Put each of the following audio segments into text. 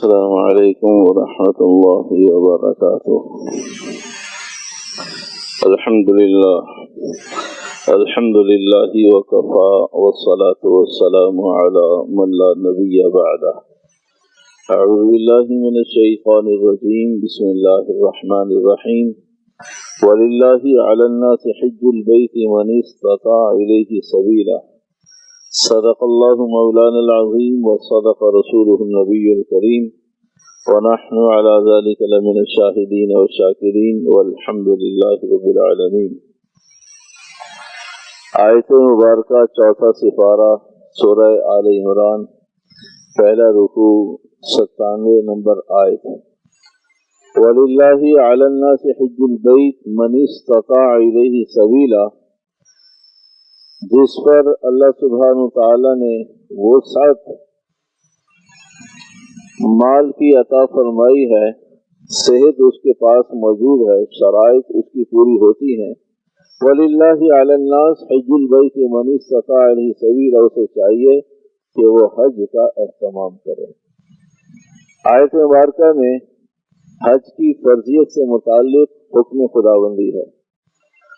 السلام علیکم ورحمۃ اللہ وبرکاتہ۔ الحمد للہ وکفا والصلاة والسلام علی من لا نبی بعدہ۔ اعوذ باللہ من الشیطان الرجیم، بسم اللہ الرحمن الرحیم۔ وللہ علی الناس حج البیت من استطاع الیہ سبیلا۔ صدق اللہ مولانا العظیم وصدق رسولہ النبی الکریم، ونحن على ذلك لمن الشاہدین والشاکرین والحمد للہ رب العالمین۔ آیت مبارکہ چوتھا سپارہ سورہ آل عمران، پہلا رکوع 97 نمبر آیت۔ وَلِلَّهِ عَلَى النَّاسِ حِجُّ الْبَيْتِ مَنِ اسْتَطَاعَ إِلَيْهِ سَبِيلًا، جس پر اللہ سبحانہ تعالی نے وسعت مال کی عطا فرمائی ہے، صحت اس کے پاس موجود ہے، شرائط اس کی پوری ہوتی ہیں۔ وَلِلَّهِ عَلَى النَّاسِ حِجُّ الْبَيْتِ مَنِ اسْتَطَاعَ إِلَيْهِ سَبِيلًا، اسے چاہیے کہ وہ حج کا اہتمام کرے۔ آیت مبارکہ میں حج کی فرضیت سے متعلق حکم خداوندی ہے۔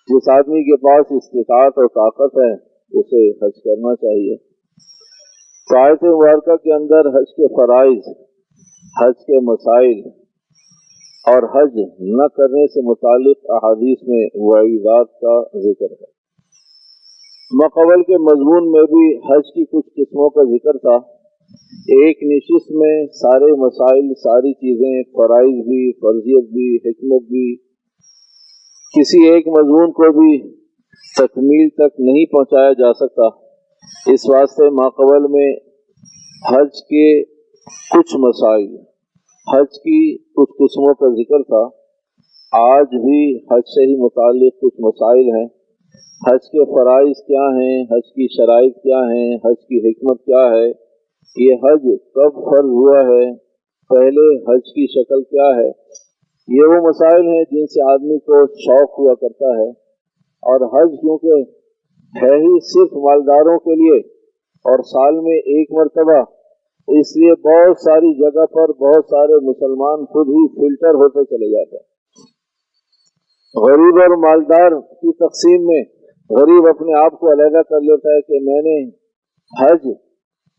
جس آدمی کے پاس استطاعت اور طاقت ہے اسے حج کرنا چاہیے۔ تو آیت مبارکہ کے اندر حج کے فرائض، حج کے مسائل اور حج نہ کرنے سے متعلق احادیث میں وعیدات کا ذکر ہے۔ ماقبل کے مضمون میں بھی حج کی کچھ قسموں کا ذکر تھا۔ ایک نشست میں سارے مسائل، ساری چیزیں، فرائض بھی، فرضیت بھی، حکمت بھی، کسی ایک مضمون کو بھی تکمیل تک نہیں پہنچایا جا سکتا۔ اس واسطے ماقبل میں حج کے کچھ مسائل، حج کی کچھ قسموں کا ذکر تھا۔ آج بھی حج سے ہی متعلق کچھ مسائل ہیں۔ حج کے فرائض کیا ہیں، حج کی شرائط کیا ہیں، حج کی حکمت کیا ہے، یہ حج کب فرض ہوا ہے، پہلے حج کی شکل کیا ہے، یہ وہ مسائل ہیں جن سے آدمی کو شوق ہوا کرتا ہے۔ اور حج کیونکہ ہے ہی صرف مالداروں کے لیے اور سال میں ایک مرتبہ، اس لیے بہت ساری جگہ پر بہت سارے مسلمان خود ہی فلٹر ہوتے چلے جاتے ہیں۔ غریب اور مالدار کی تقسیم میں غریب اپنے آپ کو علیحدہ کر لیتا ہے کہ میں نے حج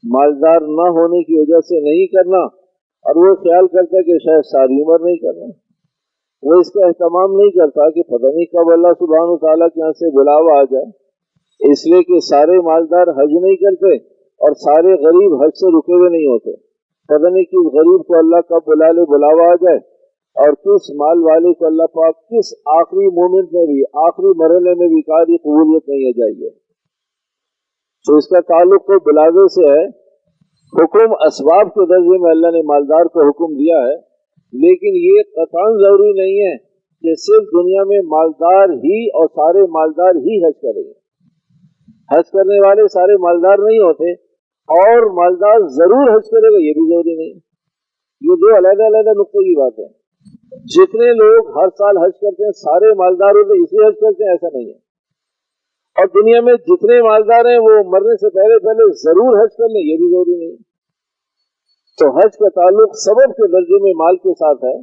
مالدار نہ ہونے کی وجہ سے نہیں کرنا، اور وہ خیال کرتا ہے کہ شاید ساری عمر نہیں کرنا۔ وہ اس کا اہتمام نہیں کرتا کہ پتہ نہیں کب اللہ سبحانہ تعالیٰ کے یہاں سے بلاوا آ جائے، اس لیے کہ سارے مالدار حج نہیں کرتے اور سارے غریب حج سے رکے ہوئے نہیں ہوتے۔ پتہ نہیں کس غریب کو اللہ کب بلا لے، بلاوا آ جائے، اور کس مال والے کو اللہ پاک کس آخری مومنٹ میں بھی، آخری مرحلے میں بھی قاری قبولیت نہیں آ جائیے۔ تو اس کا تعلق تو بلاوے سے ہے۔ حکم اسباب کے درجے میں اللہ نے مالدار کو حکم دیا ہے، لیکن یہ قطعاً ضروری نہیں ہے کہ صرف دنیا میں مالدار ہی اور سارے مالدار ہی حج کریں گے۔ حج کرنے والے سارے مالدار نہیں ہوتے، اور مالدار ضرور حج کرے گا یہ بھی ضروری نہیں۔ یہ دو علیحدہ علیحدہ نقطے کی بات ہے۔ جتنے لوگ ہر سال حج کرتے ہیں سارے مالدار ہوتے اس لیے حج کرتے ہیں، ایسا نہیں ہے۔ اور دنیا میں جتنے مالدار ہیں وہ مرنے سے پہلے ضرور حج کر لیں، یہ بھی ضروری نہیں۔ تو حج کا تعلق سبب کے درجے میں مال کے ساتھ ہے،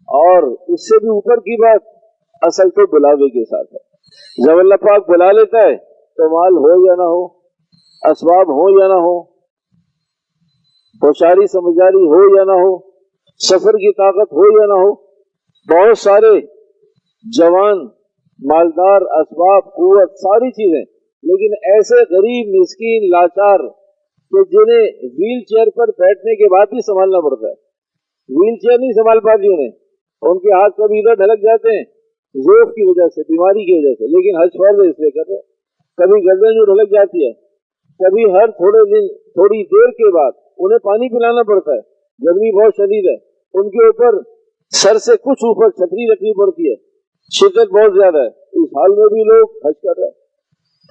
اور اس سے بھی اوپر کی بات اصل تو بلاوے کے ساتھ ہے۔ جب اللہ پاک بلا لیتا ہے تو مال ہو یا نہ ہو، اسباب ہو یا نہ ہو، ہوشیاری سمجھداری ہو یا نہ ہو، سفر کی طاقت ہو یا نہ ہو، بہت سارے جوان، مالدار، اسباب، قوت، ساری چیزیں، لیکن ایسے غریب، مسکین، لاچار کہ جنہیں ویل چیئر پر بیٹھنے کے بعد بھی سنبھالنا پڑتا ہے۔ ویل چیئر نہیں سنبھال پاتی انہیں، ان کے ہاتھ کبھی ادھر ڈھلک جاتے ہیں ذوف کی وجہ سے، بیماری کی وجہ سے، لیکن حج فرض ہے اس لیے کر رہے ہیں۔ کبھی گردن جو ڈھلک جاتی ہے، کبھی ہر تھوڑے دن، تھوڑی دیر کے بعد انہیں پانی پلانا پڑتا ہے، گرمی بہت شدید ہے، ان کے اوپر سر سے کچھ اوپر چھتری رکھنی پڑتی ہے، شدت بہت زیادہ ہے، اس حال میں بھی لوگ حج کر رہے ہیں۔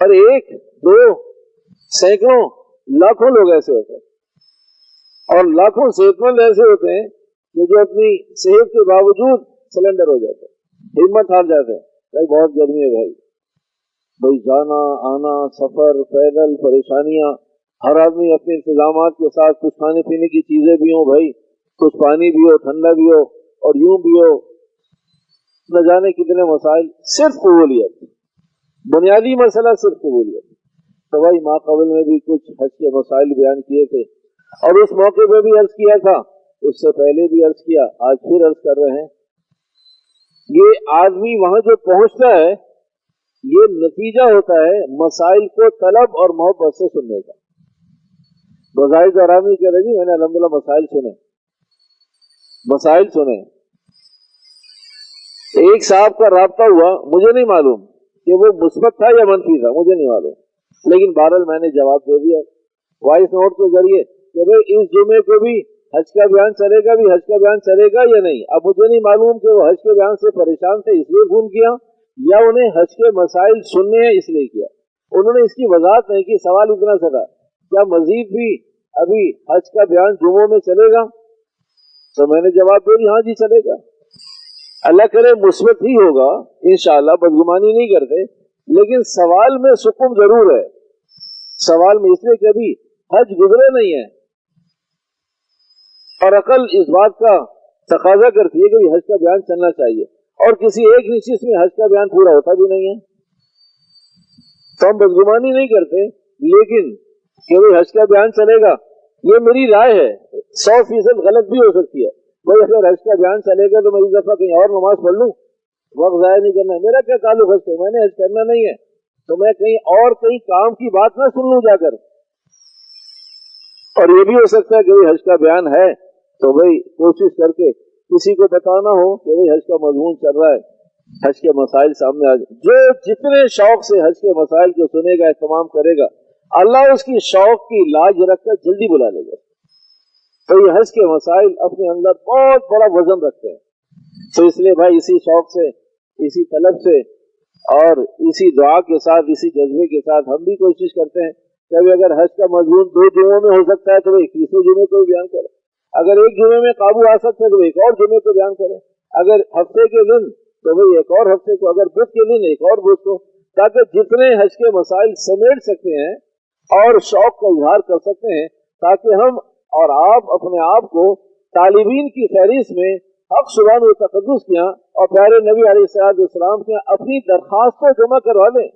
اور ایک، دو، سینکڑوں، لاکھوں لوگ ایسے ہوتے ہیں، اور لاکھوں صحت مند ایسے ہوتے ہیں کہ جو اپنی صحت کے باوجود سلنڈر ہو جاتے ہیں، ہمت ہار جاتے ہیں، بہت گرمی ہے بھائی جانا آنا، سفر، پیدل، پریشانیاں، ہر آدمی اپنے انتظامات کے ساتھ، کچھ کھانے پینے کی چیزیں بھی ہوں بھائی، کچھ پانی بھی ہو، ٹھنڈا بھی ہو اور یوں بھی ہو، نہ جانے کتنے مسائل. صرف قبولیت، بنیادی مسئلہ صرف قبولیت. تو بھائی ماں قبل میں بھی کچھ حج کے مسائل بیان کیے تھے اور اس موقع پہ بھی عرض کیا تھا، اس سے پہلے بھی عرض کیا، آج پھر عرض کر رہے ہیں. یہ آدمی وہاں جو پہنچتا ہے یہ نتیجہ ہوتا ہے مسائل کو طلب اور محبت سے سننے کا. بظاہر تو آرامی کہہ رہے جی میں نے الحمدللہ مسائل سنے، مسائل سنے. ایک صاحب کا رابطہ ہوا، مجھے نہیں معلوم کہ وہ مثبت تھا یا منفی تھا، مجھے نہیں معلوم، لیکن بہرحال میں نے جواب دے دیا وائس نوٹ کے ذریعے کہ بھئی اس جمعے کو بھی حج کا بیان چلے گا، بھی حج کا بیان چلے گا یا نہیں. اب مجھے نہیں معلوم کہ وہ حج کے بیان سے پریشان تھے اس لیے فون کیا یا انہیں حج کے مسائل سننے ہیں اس لیے کیا. انہوں نے اس کی وضاحت نہیں کی. سوال اتنا سا تھا کیا مزید بھی ابھی حج کا بیان جمعوں میں چلے گا؟ تو میں نے جواب دے دیا ہاں جی چلے گا. اللہ کرے مثبت ہی ہوگا انشاءاللہ، بدگمانی نہیں کرتے، لیکن سوال میں سکون ضرور ہے. سوال میں اس لیے کہ ابھی حج گزرے نہیں ہے اور عقل اس بات کا تقاضا کرتی ہے کہ حج کا بیان چلنا چاہیے، اور کسی ایک نشست میں حج کا بیان پورا ہوتا بھی نہیں ہے. تو ہم بدگمانی نہیں کرتے، لیکن کہ حج کا بیان چلے گا یہ میری رائے ہے، 100% غلط بھی ہو سکتی ہے. بھائی اگر حج کا بیان چلے گا تو میں اس دفعہ کہیں اور نماز پڑھ لوں، وقت ضائع نہیں کرنا. میرا کیا تعلق حج سے، میں نے حج کرنا نہیں ہے تو میں کہیں اور کہیں کام کی بات نہ سن لوں جا کر. اور یہ بھی ہو سکتا ہے کہ حج کا بیان ہے تو بھائی کوشش کر کے کسی کو بتانا ہو کہ حج کا مضمون چل رہا ہے، حج کے مسائل سامنے آ جائے. جو جتنے شوق سے حج کے مسائل کو سنے گا، اہتمام کرے گا، اللہ اس کی شوق کی لاج رکھ کر جلدی بلا لے گا. تو یہ حج کے مسائل اپنے اندر بہت بڑا وزن رکھتے ہیں. تو اس لیے بھائی اسی شوق سے، اسی طلب سے اور اسی دعا کے ساتھ، اسی جذبے کے ساتھ ہم بھی کوشش کرتے ہیں کہ اگر حج کا مضمون 2 جمعوں میں ہو سکتا ہے تو وہ 21ویں جمعے کو بیان کریں. اگر ایک جمعے میں قابو آ سکتا ہے تو ایک اور جمعے کو بیان کریں. اگر ہفتے کے دن تو وہ ایک اور ہفتے کو، اگر بدھ کے دن ایک اور بدھ کو، تاکہ جتنے حج کے مسائل سمیٹ سکتے ہیں اور شوق کا اظہار کر سکتے ہیں، تاکہ ہم اور آپ اپنے آپ کو طالبین کی فہرست میں حق سبحانہ و تقدس کیا اور پیارے نبی علیہ السلام کے اپنی درخواست کو جمع کروا دیں.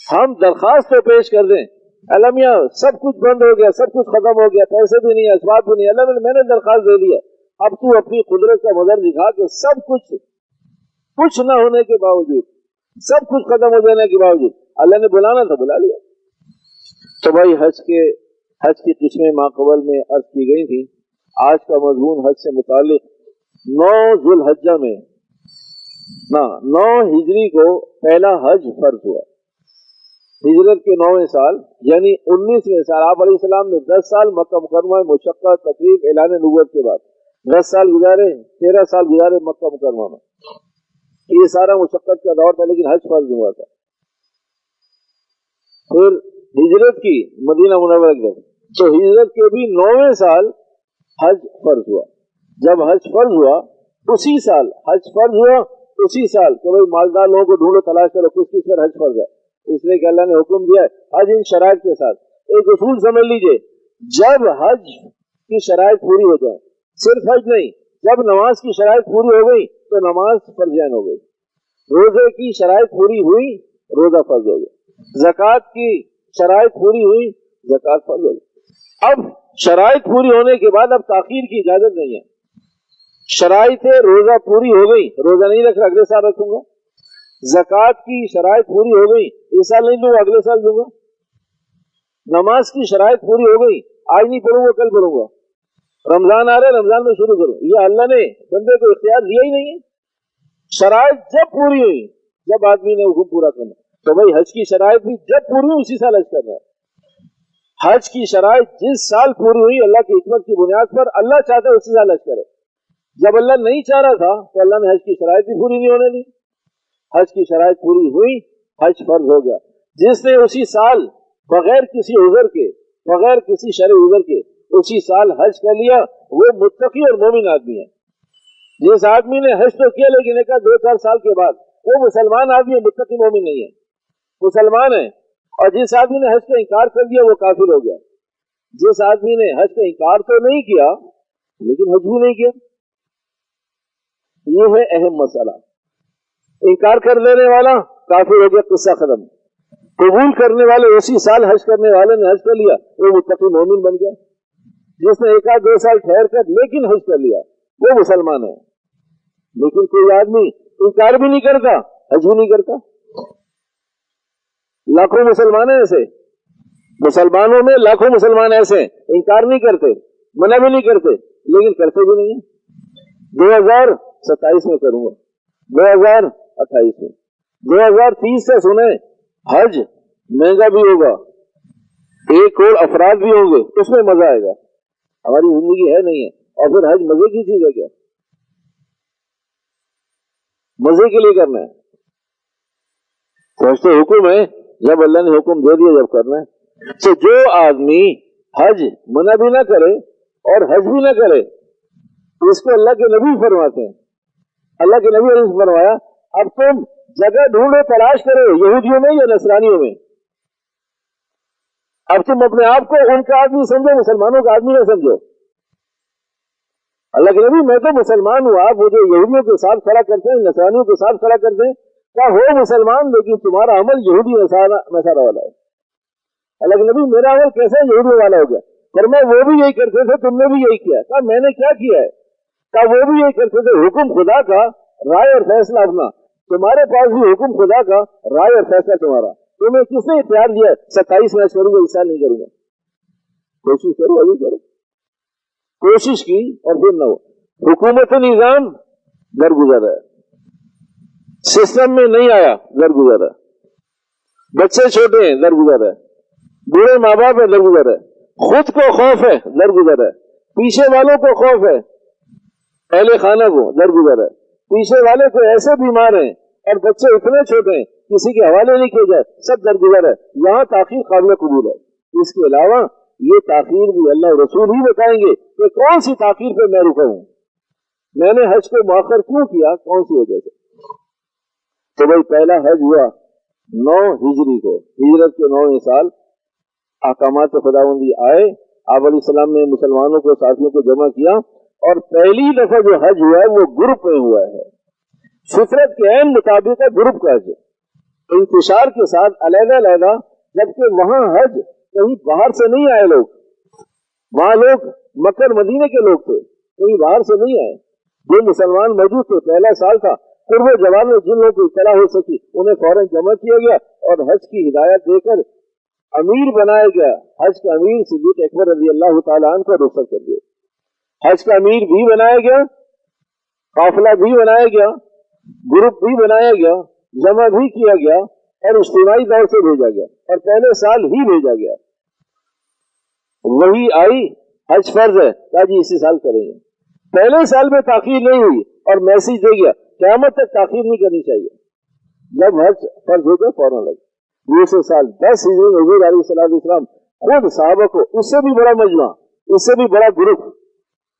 ہم درخواست کو پیش کر دیں، اللہ میاں سب کچھ بند ہو گیا، سب کچھ ختم ہو گیا، پیسے بھی نہیں، اسباب بھی نہیں، اللہ میں نے درخواست دے دیا، اب تو اپنی قدرت کا مظہر دکھا کہ سب کچھ نہ ہونے کے باوجود، سب کچھ ختم ہو جانے کے باوجود اللہ نے بلانا تھا بلا لیا. تو بھائی حج کی قسمیں ماقبل میں عرض کی گئی تھی. آج کا مضمون حج سے متعلق 9 ذو الحجہ میں 9 ہجری کو پہلا حج فرض ہوا. ہجرت کے 9ویں سال یعنی 19ویں سال آپ علیہ السلام نے 10 سال مکہ مکرمہ مشقت تقریب اعلان نبوت کے بعد 10 سال گزارے، 13 سال گزارے مکہ مکرمہ میں. یہ سارا مشقت کا دور تھا لیکن حج فرض ہوا تھا. پھر ہجرت کی مدینہ منورہ کی طرف، تو ہجرت کے بھی 9ویں سال حج فرض ہوا. جب حج فرض ہوا اسی سال حج فرض ہوا، اسی سال کہ بھائی مالدار لوگوں کو ڈھونڈو، تلاش کرو کس پر حج فرض ہے. اس لیے کہ اللہ نے حکم دیا ہے حج ان شرائط کے ساتھ. ایک اصول سمجھ لیجئے، جب حج کی شرائط پوری ہو جائے، صرف حج نہیں، جب نماز کی شرائط پوری ہو گئی تو نماز فرض عین ہو گئی. روزے کی شرائط پوری ہوئی، روزہ فرض ہو گیا. زکوٰۃ کی شرائط پوری ہوئی، زکوٰۃ فرض ہو گئی. اب شرائط پوری ہونے کے بعد اب تاخیر کی اجازت نہیں ہے. شرائط روزہ پوری ہو گئی، روزہ نہیں رکھ رہا، اگلے سال رکھوں گا. زکوٰۃ کی شرائط پوری ہو گئی، اس سال نہیں دوں گا، اگلے سال دوں گا. نماز کی شرائط پوری ہو گئی، آج نہیں پڑھوں گا کل پڑھوں گا. رمضان آ رہے رمضان میں شروع کروں. یہ اللہ نے بندے کو اختیار دیا ہی نہیں ہے. شرائط جب پوری ہوئی، جب آدمی نے حکم پورا کرنا. تو بھائی حج کی شرائط بھی جب پوری ہوئی اسی سال حج کر رہا ہے. حج کی شرائط جس سال پوری ہوئی اللہ کی حکمت کی بنیاد پر، اللہ چاہتا ہے اسی سال حج کرے. جب اللہ نہیں چاہ رہا تھا تو اللہ نے حج کی شرائط بھی پوری نہیں ہونے دی. حج کی شرائط پوری ہوئی، حج فرض ہو گیا. جس نے اسی سال بغیر کسی عذر کے، بغیر کسی شرعی عذر کے اسی سال حج کر لیا، وہ متقی اور مومن آدمی ہے. جس آدمی نے حج تو کیا لیکن ایک 2-4 سال کے بعد، وہ مسلمان آدمی ہے، متقی مومن نہیں ہے، مسلمان ہے. اور جس آدمی نے حج کا انکار کر دیا وہ کافر ہو گیا. جس آدمی نے حج کا انکار تو نہیں کیا لیکن حج بھی نہیں کیا، یہ ہے اہم مسئلہ۔ انکار کر لینے والا کافر ہو گیا، قصہ ختم۔ قبول کرنے والے اسی سال حج کرنے والے نے حج کر لیا، وہ متقی مومن بن گیا۔ جس نے 1 آدھ 2 سال ٹھہر کر لیکن حج کر لیا وہ مسلمان ہے۔ لیکن کوئی آدمی انکار بھی نہیں کرتا، حج بھی نہیں کرتا۔ لاکھوں مسلمان ہیں ایسے، مسلمانوں میں لاکھوں مسلمان ایسے انکار نہیں کرتے، منع بھی نہیں کرتے لیکن کرتے بھی نہیں ہیں۔ 2027 میں کروں گا، 2028 میں، 2030 سے سنیں حج مہنگا بھی ہوگا، 1 کروڑ افراد بھی ہوں گے، اس میں مزہ آئے گا۔ ہماری زندگی ہے نہیں ہے، اور پھر حج مزے کی چیز ہے کیا؟ مزے کے لیے کرنا ہے؟ تو حکم ہے، جب اللہ نے حکم دے دیا جب کرنا ہے۔ تو جو آدمی حج منع بھی نہ کرے اور حج بھی نہ کرے، اس کو اللہ کے نبی فرماتے ہیں، اللہ کے نبی نے فرمایا اب تم جگہ ڈھونڈو، تلاش کرو یہودیوں میں یا نصرانیوں میں، اب تم اپنے آپ کو ان کا آدمی سمجھو، مسلمانوں کا آدمی نہ سمجھو۔ اللہ کے نبی میں تو مسلمان ہوں، آپ مجھے یہودیوں کے ساتھ کھڑا کرتے ہیں، نصرانیوں کے ساتھ کھڑا کرتے ہیں، کیا ہو مسلمان لیکن تمہارا عمل یہودی نصارہ والا ہے۔ اللہ کے نبی میرا عمل کیسے یہودی والا ہو گیا؟ فرمایا وہ بھی یہی کرتے تھے، تم نے بھی یہی کیا۔ کہا میں نے کیا کیا ہے؟ کہا وہ بھی یہی کرتے تھے، حکم خدا کا، رائے اور فیصلہ اپنا، تمہارے پاس بھی حکم خدا کا، رائے اور فیصلہ تمہارا، تمہیں کس نے اختیار دیا 27 میں کروں گا، اس سال نہیں کروں گا؟ کوشش کرو، ابھی کرو، کوشش کی اور پھر نہ ہو۔ حکومت نظام درگزر ہے، سسٹم میں نہیں آیا، درگزر ہے، بچے چھوٹے ہیں، درگزر ہے، بوڑھے ماں باپ ہے، درگزر ہے، خود کو خوف ہے، درگزر ہے، پیچھے والوں کو خوف ہے، اہل خانہ کو، درگزر ہے، پیچھے والے کو ایسے بیمار ہیں اور بچے اتنے چھوٹے ہیں کسی کے حوالے نہیں کیے جائے، سب درگزر ہے۔ یہاں تاخیر قابل قبول ہے۔ اس کے علاوہ یہ تاخیر بھی اللہ رسول ہی بتائیں گے کہ کون سی تاخیر پہ میں رکا ہوں، میں نے حج کو مؤخر کیوں کیا، کون سی وجہ سے۔ تو بھائی پہلا حج ہوا 9 ہجری کو، ہجرت کے 9ویں سال، احکامات خداوندی آئے، آپ علیہ السلام نے مسلمانوں کو، ساتھیوں کو جمع کیا، اور پہلی دفعہ جو حج ہوا ہے وہ گروپ میں ہوا ہے، فطرت کے عین مطابق ہے گروپ کا حج، انتشار کے ساتھ علیحدہ علیحدہ، جبکہ وہاں حج کہیں باہر سے نہیں آئے لوگ، وہاں لوگ مکہ مدینے کے لوگ تھے، کہیں باہر سے نہیں آئے، جو مسلمان موجود تھے، پہلا سال تھا، قرب جوان میں جن لوگوں کو اطلاع ہو سکی انہیں فوراً جمع کیا گیا اور حج کی ہدایت دے کر امیر بنایا گیا۔ حج کا امیر صدیق اکبر رضی اللہ تعالیٰ عنہ کو رخصت کر دیا، حج کا امیر بھی بنایا گیا، قافلہ بھی بنایا گیا، گروپ بھی بنایا گیا، جمع بھی کیا گیا اور اجتماعی طور سے بھیجا گیا، اور پہلے سال ہی بھیجا گیا۔ وہی آئی، حج فرض ہے، کہا جی اسی سال کریں گے، پہلے سال میں تاخیر نہیں ہوئی اور میسج دے گیا قیامت تک تاخیر نہیں کرنی چاہیے، جب حج فرض ہو گیا فوراً لگے۔ دوسرے سال 10 ہجری میں حضور علیہ السلام خود صحابہ کو، اس سے بھی بڑا مجمع، اس سے بھی بڑا گروپ،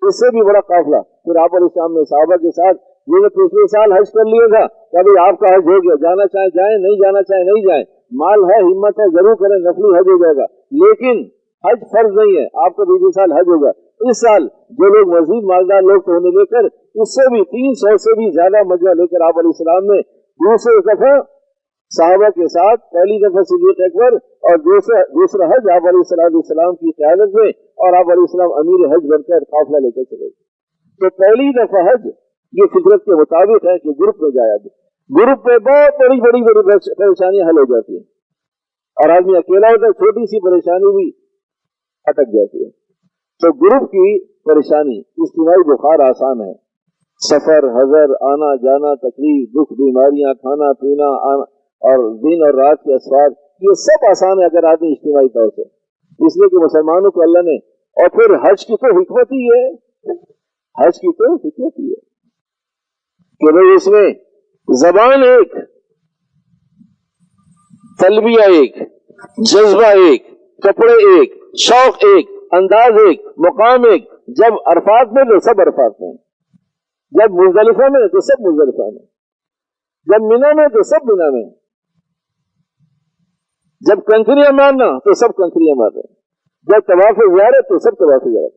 اس سے بھی بڑا قافلہ، پھر آپ علیہ السلام نے صحابہ کے ساتھ جنہوں نے پچھلے سال حج کر لیا تھا، کبھی آپ کا حج ہو گیا، جانا چاہے جائیں، نہیں جانا چاہے نہیں جائیں، مال ہے، ہمت ہے، ضرور کریں، نفلی حج ہو جائے گا، لیکن حج فرض نہیں ہے، آپ کا پچھلے سال حج ہوگا۔ اس سال جو لوگ مزید مالدار لوگ تھے انہیں لے کر اس سے بھی 300 سے بھی زیادہ مجمع لے کر آپ علیہ السلام نے دوسرے دفعہ صحابہ کے ساتھ، پہلی دفعہ صدیق اکبر اور دوسرا حج آپ علیہ السلام کی قیادت میں، اور آپ علیہ السلام امیر حج بن کر قافلہ لے کر چلے گئے۔ تو پہلی دفعہ حج یہ فطرت کے مطابق ہے کہ گروپ میں جایا جائے، گروپ میں بہت بڑی پریشانیاں حل ہو جاتی ہیں، اور آدمی اکیلا ہوتا ہے چھوٹی سی پریشانی بھی اٹک جاتی ہے۔ تو گروپ کی پریشانی، اجتماعی بخار آسان ہے، سفر، حضر، آنا جانا، تکلیف، دکھ، بیماریاں، کھانا پینا اور دن اور رات کے اسفار، یہ سب آسان ہے اگر آدمی اجتماعی طور سے، اس لیے کہ مسلمانوں کو اللہ نے، اور پھر حج کی تو حکمت ہی ہے، حج کی تو حکمت ہی ہے کہ بھئی اس میں زبان ایک، تلبیہ ایک، جذبہ ایک، کپڑے ایک، شوق ایک، انداز ایک، مقام ایک، جب عرفات میں تو سب عرفات میں، جب مزدلفہ میں تو سب مزدلفہ میں، جب منی میں تو سب منی میں، جب کنکریاں مارنا تو سب کنکریاں مار رہے ہیں۔ جب طواف زیارت تو سب طواف زیارت،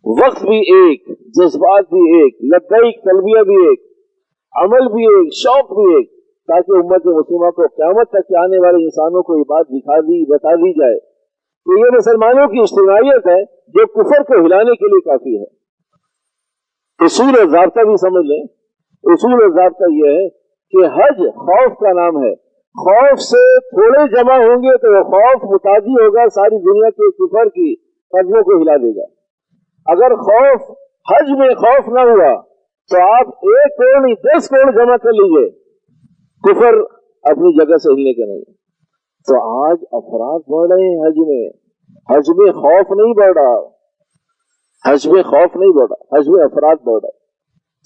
وقت بھی ایک، جذبات بھی ایک، لبیک تلبیہ بھی ایک، عمل بھی ایک، شوق بھی ایک، تاکہ امت مسلمہ کو قیامت تک کے آنے والے انسانوں کو یہ بات بتا دی جائے کہ یہ مسلمانوں کی اجتماعیت ہے جو کفر کو ہلانے کے لیے کافی ہے۔ اصول و ضابطہ بھی سمجھ لیں، اصول و ضابطہ یہ ہے کہ حج خوف کا نام ہے، خوف سے تھوڑے جمع ہوں گے تو وہ خوف متعدی ہوگا، ساری دنیا کے کفر کی قدموں کو ہلا دے گا۔ اگر خوف حج میں خوف نہ ہوا تو آپ 1 کروڑ نہیں 10 کروڑ جمع کر لیجئے، کفر اپنی جگہ سے ہلنے کا نہیں۔ تو آج افراد بڑھ رہے ہیں حج میں خوف نہیں بڑھ رہا، حج میں خوف نہیں بڑھ رہا، حج میں افراد بڑھ رہے،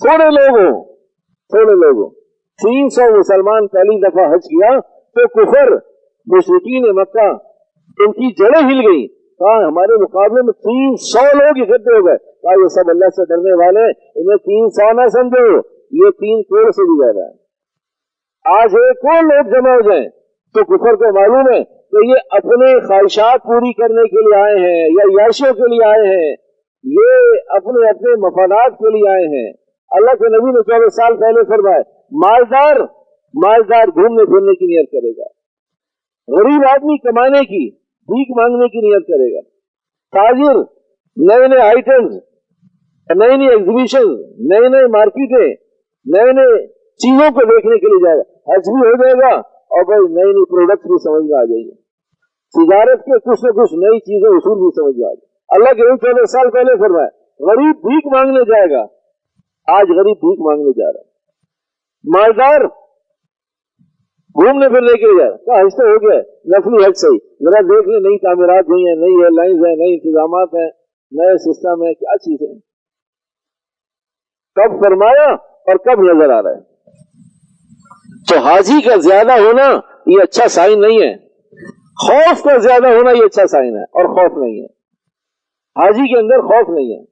تھوڑے لوگوں 300 مسلمان پہلی دفعہ حج کیا تو کفر مشرکین مکہ ان کی جڑیں ہل گئی، کہا ہمارے مقابلے میں 300 لوگ اکٹھے ہو گئے، کہا یہ سب اللہ سے ڈرنے والے، انہیں 300 نہ سمجھو، یہ 3 کروڑ سے بھی زیادہ ہے۔ آج 1 کروڑ لوگ جمع ہو جائیں تو کفر کو معلوم ہے کہ یہ اپنے خواہشات پوری کرنے کے لیے آئے ہیں یا عیاشیوں کے لیے آئے ہیں، یہ اپنے مفادات کے لیے آئے ہیں۔ اللہ کے نبی نے 14 سال پہلے فرمایا مالدار گھومنے پھرنے کی نیت کرے گا، غریب آدمی کمانے کی بھیک مانگنے کی نیت کرے گا، تاجر نئے آئٹمز، نئی ایگزیبیشن، نئے مارکیٹیں، نئے چیزوں کو دیکھنے کے لیے جائے گا، حج بھی ہو جائے گا اور بھائی نئی پروڈکٹ بھی سمجھ میں آ جائیں گے، تجارت کے کچھ نہ کچھ نئی چیزیں اصول بھی سمجھ میں آ جائیں۔ اللہ کے 14 سال پہلے فرمایا غریب بھیک مانگنے جائے گا، آج غریب بھیک مانگنے جا رہا ہے، مالدار گھومنے پھرنے کے لیے جا رہا ہے، حج تو ہو گیا، نفلی حج صحیح، ذرا دیکھ لیں نئی تعمیرات ہوئی ہیں، نئی ایئر لائنز ہیں، نئی انتظامات ہیں، نئے سسٹم ہے، کیا چیزیں ہیں، کب فرمایا اور کب نظر آ رہا ہے۔ تو حاجی کا زیادہ ہونا یہ اچھا سائن نہیں ہے، خوف کا زیادہ ہونا یہ اچھا سائن ہے، اور خوف نہیں ہے، حاجی کے اندر خوف نہیں ہے،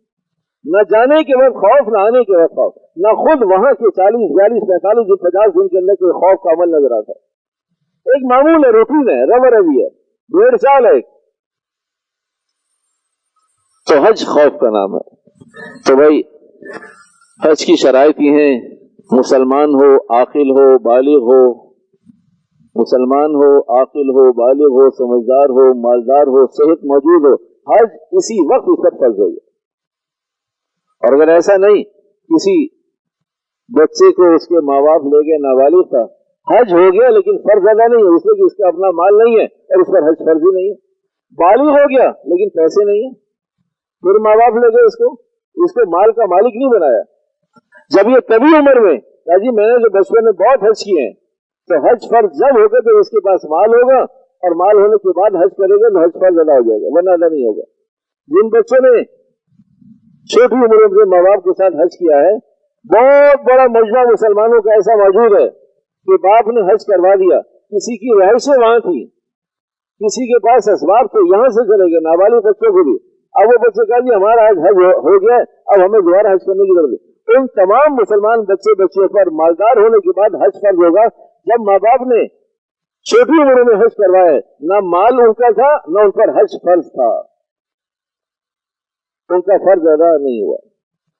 نہ جانے کے وقت خوف، نہ آنے کے وقت خوف، نہ خود وہاں کے 40 42 45 دن 50 دن کے اندر کوئی خوف کا عمل نظر آتا ہے، ایک معمول ہے، روٹین ہے، روی ہے، 1.5 سال ہے، تو حج خوف کا نام ہے۔ تو بھائی حج کی شرائط یہ ہیں، مسلمان ہو، عاقل ہو، بالغ ہو، مسلمان ہو، عاقل ہو، بالغ ہو، سمجھدار ہو، مالدار ہو، صحت موجود ہو، حج اسی وقت اس پر فرض ہو گیا۔ اور اگر ایسا نہیں، کسی بچے کو اس کے ماں باپ لے گئے، نابالغ تھا، حج ہو گیا لیکن فرض ادا نہیں ہے، اس لیے کہ اس کا اپنا مال نہیں ہے اور اس پر حج فرض ہی نہیں ہے، بالغ ہو گیا لیکن پیسے نہیں ہیں، پھر ماں باپ لے گئے اس کو مال کا مالک نہیں بنایا، جب یہ طبی عمر میں جی میں نے جو بچپن میں بہت حج کیے ہیں، تو حج فرض جب ہوگا تو اس کے پاس مال ہوگا، اور مال ہونے کے بعد حج کرے گا تو حج فرض ادا ہو جائے گا، ورنہ ادا نہیں ہوگا۔ جن بچوں نے چھوٹی عمر میں ماں باپ کے ساتھ حج کیا ہے، بہت بڑا مجمع مسلمانوں کا ایسا موجود ہے کہ باپ نے حج کروا دیا، کسی کی رہائشیں وہاں تھی، کسی کے پاس اسباب تھے، یہاں سے چلے گئے، نابالغ بچوں کو بھی، اب وہ بچے کہا جی ہمارا حج ہو گیا، اب ہمیں دوبارہ حج کرنے کی ضرورت ہے۔ ان تمام مسلمان بچوں پر مالدار ہونے کے بعد حج فرض ہوگا جب ماں باپ نے چھوٹی عمر میں حج کروائے، نہ مال ان کا تھا نہ ان پر حج فرض تھا، ان کا فرض ادا نہیں ہوا۔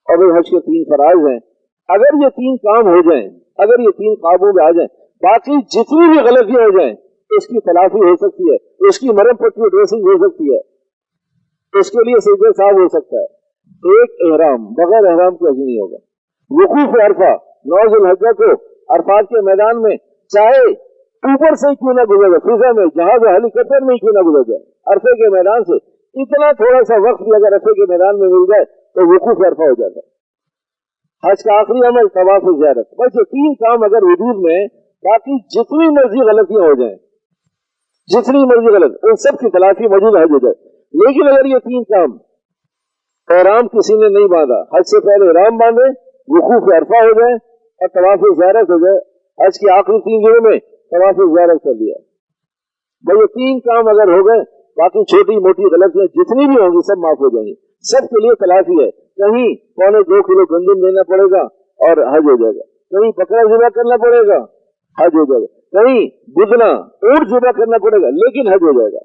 اور وہ حج کے 3 فرائض ہیں، اگر یہ 3 کام ہو جائیں، اگر یہ 3 قابو میں آ جائیں، باقی جتنی بھی غلطیاں ہو جائیں اس کی تلافی ہو سکتی ہے، اس کی مرم پٹی ڈریسنگ ہو سکتی ہے، اس کے لیے سجدہ صاحب ہو سکتا ہے۔ ایک احرام، بغیر احرام کے حج نہیں ہوگا۔ وقوف عرفہ، 9 ذی الحجہ کو عرفات کے میدان میں چاہے اوپر سے کیوں نہ گزر جائے، فضا میں جہاز ہیلی کاپٹر میں کیوں نہ گزر جائے، عرفے کے میدان سے اتنا تھوڑا سا وقت بھی اگر عرفے کے میدان میں مل جائے تو وقوف عرفہ ہو جاتا ہے۔ حج کا آخری عمل طواف زیارت، بس یہ 3 کام اگر وجود میں، باقی جتنی مرضی غلطیاں ہو جائیں، جتنی مرضی غلط، ان سب کی تلافی موجود حج ہو جائے۔ لیکن اگر یہ 3 کام، احرام کسی نے نہیں باندھا، حج سے پہلے احرام باندھے، وقوف عرفہ ہو جائے اور طواف زیارت ہو جائے، حج کے آخری 3 دنوں میں طواف زیارت کر دیا، بھائی یہ 3 کام اگر ہو گئے، باقی چھوٹی موٹی غلطیاں جتنی بھی ہوں گی سب معاف ہو جائیں گی، سب کے لیے تلافی ہے۔ کہیں 1.25 کلو گندم دینا پڑے گا اور حج ہو جائے گا، کہیں بکرا ذبح کرنا پڑے گا، حج ہو جائے گا، کہیں بدنا اونٹ ذبح کرنا پڑے گا لیکن حج ہو جائے گا۔